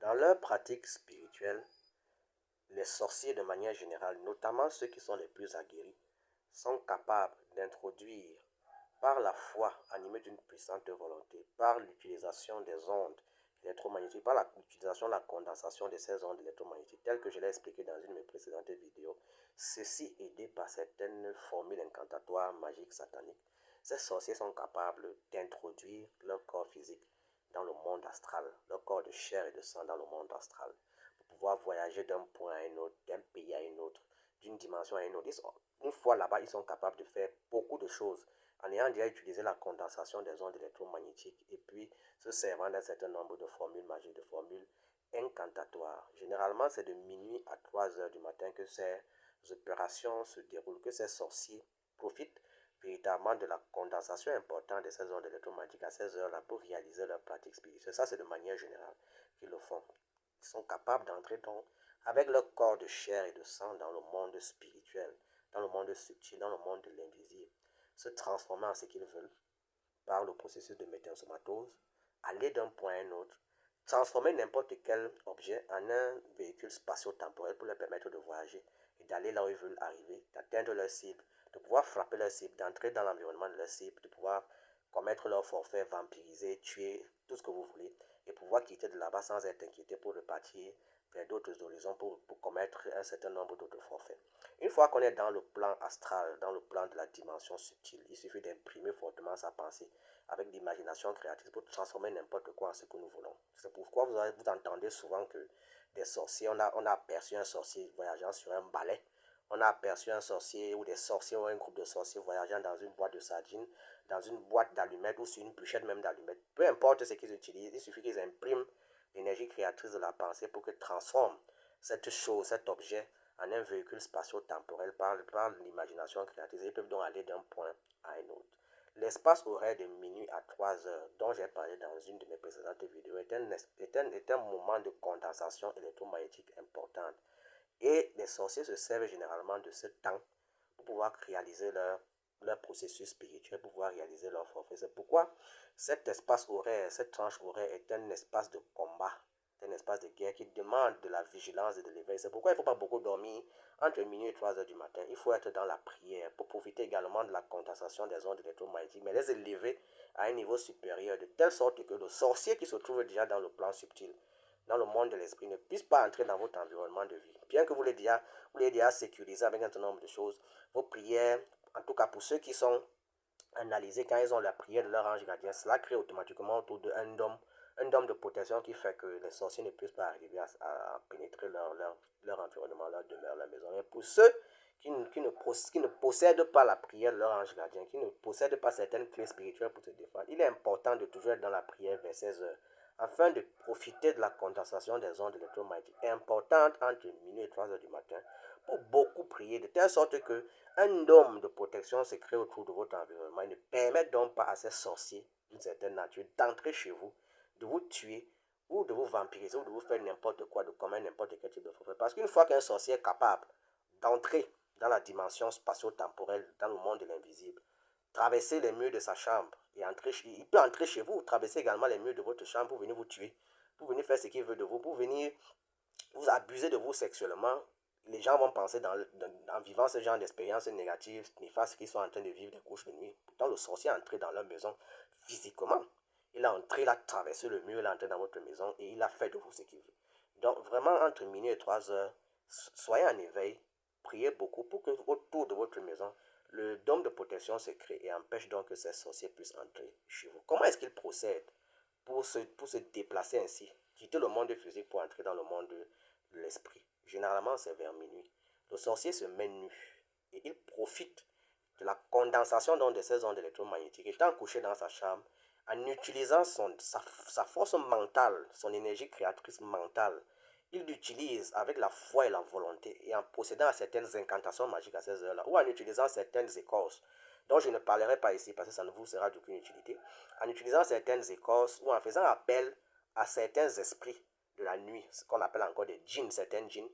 Dans leur pratique spirituelle, les sorciers de manière générale, notamment ceux qui sont les plus aguerris, sont capables d'introduire par la foi animée d'une puissante volonté, par l'utilisation des ondes électromagnétiques, par l'utilisation de la condensation de ces ondes électromagnétiques, telles que je l'ai expliqué dans une de mes précédentes vidéos, ceci aidé par certaines formules incantatoires magiques sataniques. Ces sorciers sont capables d'introduire leur corps physique dans le monde astral, leur corps de chair et de sang dans le monde astral, pour pouvoir voyager d'un point à un autre, d'un pays à un autre, d'une dimension à une autre. Une fois là-bas, ils sont capables de faire beaucoup de choses en ayant déjà utilisé la condensation des ondes électromagnétiques et puis se servant d'un certain nombre de formules magiques, de formules incantatoires. Généralement, c'est de minuit à 3 heures du matin que ces opérations se déroulent, que ces sorciers profitent véritablement de la condensation importante de ces ondes électromagnétiques à ces heures-là pour réaliser leur pratique spirituelle. Ça, c'est de manière générale qu'ils le font. Ils sont capables d'entrer donc avec leur corps de chair et de sang dans le monde spirituel, dans le monde subtil, dans le monde de l'invisible, se transformer en ce qu'ils veulent par le processus de métamorphose, aller d'un point à un autre, transformer n'importe quel objet en un véhicule spatio-temporel pour leur permettre de voyager et d'aller là où ils veulent arriver, d'atteindre leur cible, de pouvoir frapper leur cible, d'entrer dans l'environnement de leur cible, de pouvoir commettre leur forfait, vampiriser, tuer, tout ce que vous voulez, et pouvoir quitter de là-bas sans être inquiété pour repartir vers d'autres horizons pour commettre un certain nombre d'autres forfaits. Une fois qu'on est dans le plan astral, dans le plan de la dimension subtile, il suffit d'imprimer fortement sa pensée avec l'imagination créatrice pour transformer n'importe quoi en ce que nous voulons. C'est pourquoi vous entendez souvent que des sorciers, on a aperçu un sorcier voyageant sur un balai, on a aperçu un sorcier ou des sorciers ou un groupe de sorciers voyageant dans une boîte de sardines, dans une boîte d'allumettes ou sur une bûchette même d'allumettes. Peu importe ce qu'ils utilisent, il suffit qu'ils impriment l'énergie créatrice de la pensée pour qu'ils transforment cette chose, cet objet en un véhicule spatio-temporel par l'imagination créatrice. Ils peuvent donc aller d'un point à un autre. L'espace horaire de minuit à 3 heures, dont j'ai parlé dans une de mes précédentes vidéos, est un moment de condensation électromagnétique importante. Et les sorciers se servent généralement de ce temps pour pouvoir réaliser leur processus spirituel, pour pouvoir réaliser leur forfait. C'est pourquoi cet espace horaire, cette tranche horaire est un espace de combat, un espace de guerre qui demande de la vigilance et de l'éveil. C'est pourquoi il ne faut pas beaucoup dormir entre minuit et 3 heures du matin. Il faut être dans la prière pour profiter également de la condensation des ondes électromagnétiques, mais les élever à un niveau supérieur, de telle sorte que le sorcier qui se trouve déjà dans le plan subtil, dans le monde de l'esprit, ne puisse pas entrer dans votre environnement de vie. Bien que vous l'ayez déjà sécurisé avec un certain nombre de choses, vos prières, en tout cas pour ceux qui sont analysés quand ils ont la prière de leur ange gardien, cela crée automatiquement autour d'eux un dôme de protection qui fait que les sorciers ne puissent pas arriver à pénétrer leur environnement, leur demeure, leur maison. Mais pour ceux qui ne possèdent pas la prière de leur ange gardien, qui ne possèdent pas certaines clés spirituelles pour se défendre, il est important de toujours être dans la prière vers 16 heures afin de profiter de la condensation des ondes électromagnétiques importantes entre minuit et 3 heures du matin pour beaucoup prier, de telle sorte que un dôme de protection se crée autour de votre environnement. Il ne permet donc pas à ces sorciers d'une certaine nature d'entrer chez vous, de vous tuer ou de vous vampiriser ou de vous faire n'importe quoi, de commettre n'importe quel type de forfait. Parce qu'une fois qu'un sorcier est capable d'entrer dans la dimension spatio-temporelle, dans le monde de l'invisible, traverser les murs de sa chambre et entrer, il peut entrer chez vous, traverser également les murs de votre chambre pour venir vous tuer, pour venir faire ce qu'il veut de vous, pour venir vous abuser de vous sexuellement. Les gens vont penser en vivant ce genre d'expériences négatives, néfastes qu'ils sont en train de vivre des couches de nuit. Pourtant, le sorcier est entré dans leur maison physiquement. Il a entré, il a traversé le mur, il est entré dans votre maison et il a fait de vous ce qu'il veut. Donc, vraiment, entre minuit et 3 heures, soyez en éveil, priez beaucoup pour que autour de votre maison, le dôme de protection se crée et empêche donc que ces sorciers puissent entrer chez vous. Comment est-ce qu'ils procèdent pour se déplacer ainsi, quitter le monde physique pour entrer dans le monde de l'esprit? Généralement, c'est vers minuit. Le sorcier se met nu et il profite de la condensation de ces ondes électromagnétiques, étant couché dans sa chambre, en utilisant sa force mentale, son énergie créatrice mentale. Il l'utilise avec la foi et la volonté et en procédant à certaines incantations magiques à ces heures-là, ou en utilisant certaines écorces dont je ne parlerai pas ici parce que ça ne vous sera d'aucune utilité, en utilisant certaines écorces ou en faisant appel à certains esprits de la nuit, ce qu'on appelle encore des djinns, certains djinns,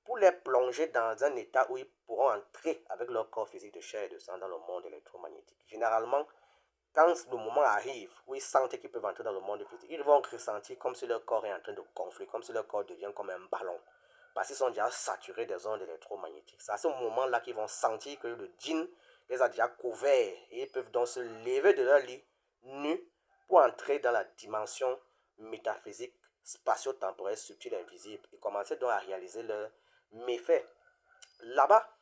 pour les plonger dans un état où ils pourront entrer avec leur corps physique de chair et de sang dans le monde électromagnétique. Généralement, quand le moment arrive où ils sentent qu'ils peuvent entrer dans le monde physique, ils vont ressentir comme si leur corps est en train de gonfler, comme si leur corps devient comme un ballon. Parce qu'ils sont déjà saturés des ondes électromagnétiques. C'est à ce moment-là qu'ils vont sentir que le djinn les a déjà couverts. Et ils peuvent donc se lever de leur lit, nus, pour entrer dans la dimension métaphysique, spatio-temporelle, subtile, invisible, et commencer donc à réaliser leurs méfaits. Là-bas,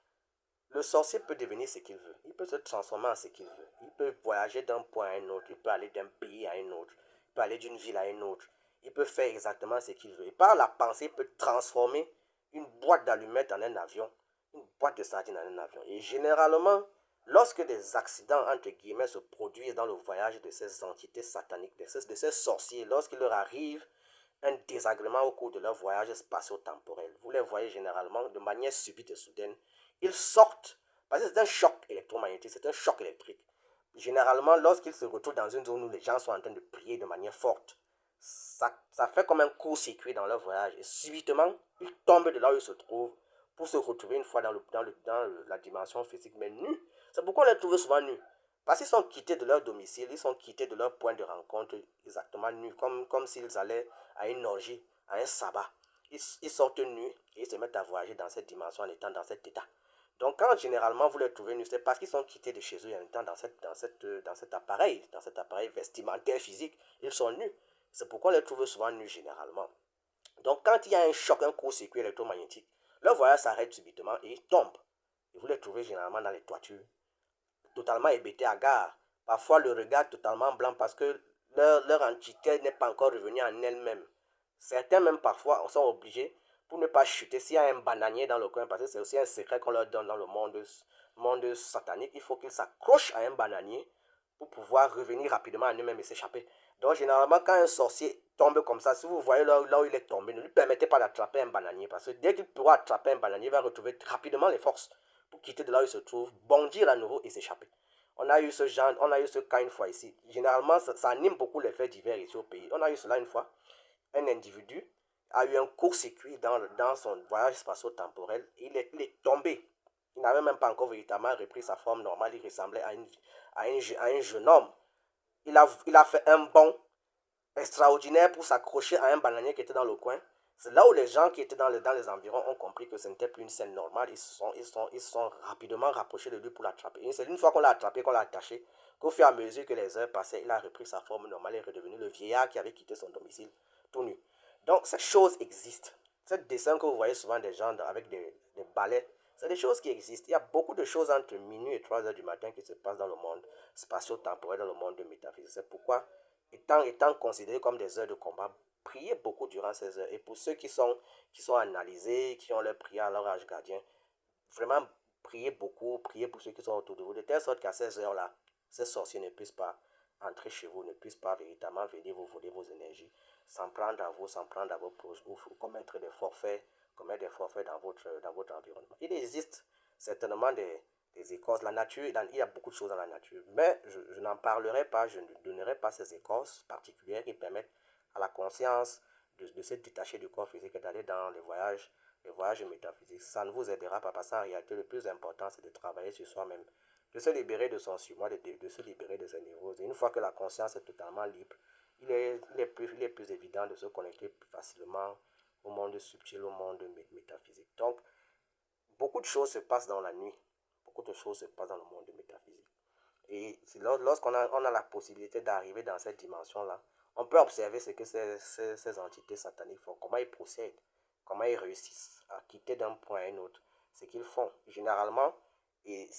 le sorcier peut devenir ce qu'il veut. Il peut se transformer en ce qu'il veut. Il peut voyager d'un point à un autre. Il peut aller d'un pays à un autre. Il peut aller d'une ville à une autre. Il peut faire exactement ce qu'il veut. Et par la pensée, il peut transformer une boîte d'allumettes en un avion, une boîte de sardines en un avion. Et généralement, lorsque des accidents, entre guillemets, se produisent dans le voyage de ces entités sataniques, de ces sorciers, lorsqu'il leur arrive un désagrément au cours de leur voyage spatio-temporel, vous les voyez généralement de manière subite et soudaine, ils sortent, parce que c'est un choc électromagnétique, c'est un choc électrique. Généralement, lorsqu'ils se retrouvent dans une zone où les gens sont en train de prier de manière forte, ça fait comme un court-circuit dans leur voyage. Et subitement, ils tombent de là où ils se trouvent pour se retrouver une fois dans la dimension physique, mais nus. C'est pourquoi on les trouve souvent nus. Parce qu'ils sont quittés de leur domicile, ils sont quittés de leur point de rencontre exactement nus, comme s'ils allaient à une orgie, à un sabbat. Ils sortent nus et ils se mettent à voyager dans cette dimension en étant dans cet état. Donc quand généralement vous les trouvez nus, c'est parce qu'ils sont quittés de chez eux en étant dans cet appareil vestimentaire physique. Ils sont nus. C'est pourquoi on les trouve souvent nus généralement. Donc quand il y a un choc, un court-circuit électromagnétique, leur voyage s'arrête subitement et ils tombent. Et vous les trouvez généralement dans les toitures, totalement hébétés à gare. Parfois le regard totalement blanc parce que leur entité n'est pas encore revenue en elle-même. Certains même parfois sont obligés, pour ne pas chuter, s'il y a un bananier dans le coin, parce que c'est aussi un secret qu'on leur donne dans le monde satanique, il faut qu'ils s'accrochent à un bananier pour pouvoir revenir rapidement à eux-mêmes et s'échapper. Donc généralement quand un sorcier tombe comme ça, si vous voyez là où il est tombé, ne lui permettez pas d'attraper un bananier, parce que dès qu'il pourra attraper un bananier, il va retrouver rapidement les forces pour quitter de là où il se trouve, bondir à nouveau et s'échapper. On a eu ce cas une fois ici. Généralement, ça anime beaucoup les faits divers ici au pays. On a eu cela une fois. Un individu a eu un court-circuit dans son voyage spatio-temporel. Il est tombé. Il n'avait même pas encore véritablement repris sa forme normale. Il ressemblait à un jeune homme. Il a fait un bond extraordinaire pour s'accrocher à un bananier qui était dans le coin. C'est là où les gens qui étaient dans les environs ont compris que ce n'était plus une scène normale. Ils sont rapidement rapprochés de lui pour l'attraper. C'est une fois qu'on l'a attrapé, qu'on l'a attaché, qu'au fur et à mesure que les heures passaient, il a repris sa forme normale et est redevenu le vieillard qui avait quitté son domicile tout nu. Donc, cette chose existe. Ce dessin que vous voyez souvent des gens avec des balais, c'est des choses qui existent. Il y a beaucoup de choses entre minuit et 3 heures du matin qui se passent dans le monde spatio-temporel, dans le monde de métaphysique. C'est pourquoi étant considérés comme des heures de combat, priez beaucoup durant ces heures. Et pour ceux qui sont analysés, qui ont leur prière à leur âge gardien, vraiment priez beaucoup, priez pour ceux qui sont autour de vous, de telle sorte qu'à ces heures-là, ces sorciers ne puissent pas entrer chez vous, ne puissent pas véritablement venir vous voler vos énergies, s'en prendre à vous, s'en prendre à vos proches, ou commettre des forfaits dans votre environnement. Il existe certainement des écorces. La nature, il y a beaucoup de choses dans la nature, mais je n'en parlerai pas, je ne donnerai pas ces écorces particulières qui permettent à la conscience de se détacher du corps physique et d'aller dans les voyages métaphysiques. Ça ne vous aidera pas parce qu'en réalité, le plus important, c'est de travailler sur soi-même, de se libérer de son surmoi, de se libérer de ses névroses. Et une fois que la conscience est totalement libre, il est plus évident de se connecter plus facilement au monde subtil, au monde métaphysique. Donc, beaucoup de choses se passent dans la nuit. Beaucoup de choses se passent dans le monde métaphysique. Et lorsqu'on a la possibilité d'arriver dans cette dimension-là, on peut observer ce que ces entités sataniques font, comment ils procèdent, comment ils réussissent à quitter d'un point à un autre, ce qu'ils font. Généralement, et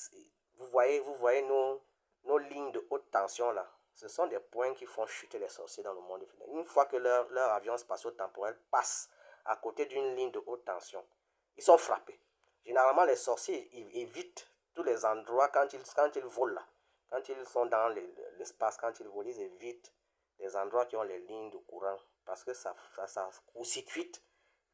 vous voyez nos lignes de haute tension là, ce sont des points qui font chuter les sorciers dans le monde final. Une fois que leur avion spatio-temporel passe à côté d'une ligne de haute tension, ils sont frappés. Généralement, les sorciers ils évitent tous les endroits quand ils volent là. Quand ils sont dans l'espace, quand ils volent, ils évitent les endroits qui ont les lignes de courant parce que ça court-circuite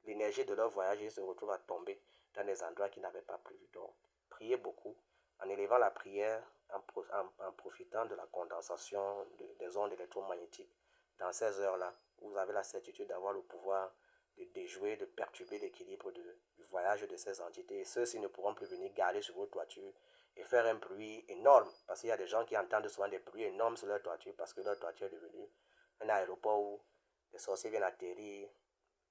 l'énergie de leur voyage et ils se retrouvent à tomber dans des endroits qu'ils n'avaient pas prévu. Donc, priez beaucoup en élevant la prière, en profitant de la condensation des ondes électromagnétiques. Dans ces heures-là, vous avez la certitude d'avoir le pouvoir de déjouer, de perturber l'équilibre du voyage de ces entités. Et ceux-ci ne pourront plus venir garder sur vos toitures et faire un bruit énorme. Parce qu'il y a des gens qui entendent souvent des bruits énormes sur leur toiture parce que leur toiture est devenue un aéroport où les sorciers viennent atterrir,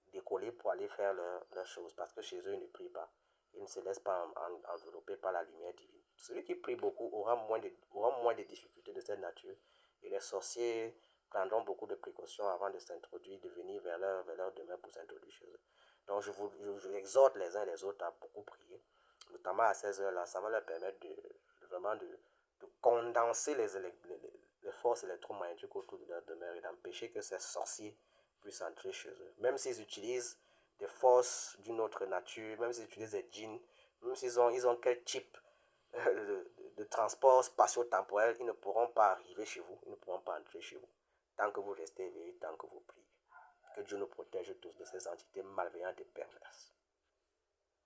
décoller pour aller faire leurs choses. Parce que chez eux, ils ne prient pas. Ils ne se laissent pas envelopper par la lumière divine. Celui qui prie beaucoup aura moins de difficultés de cette nature. Et les sorciers prendront beaucoup de précautions avant de s'introduire, de venir vers leur demeure pour s'introduire chez eux. Donc je exhorte les uns et les autres à beaucoup prier, notamment à ces heures-là. Ça va leur permettre vraiment de condenser les forces électromagnétiques autour de leur demeure et d'empêcher que ces sorciers puissent entrer chez eux. Même s'ils utilisent des forces d'une autre nature, même s'ils utilisent des djinns, même ils ont quel type de transport spatio-temporel, ils ne pourront pas arriver chez vous, ils ne pourront pas entrer chez vous, tant que vous restez éveillés, tant que vous priez. Que Dieu nous protège tous de ces entités malveillantes et perverses.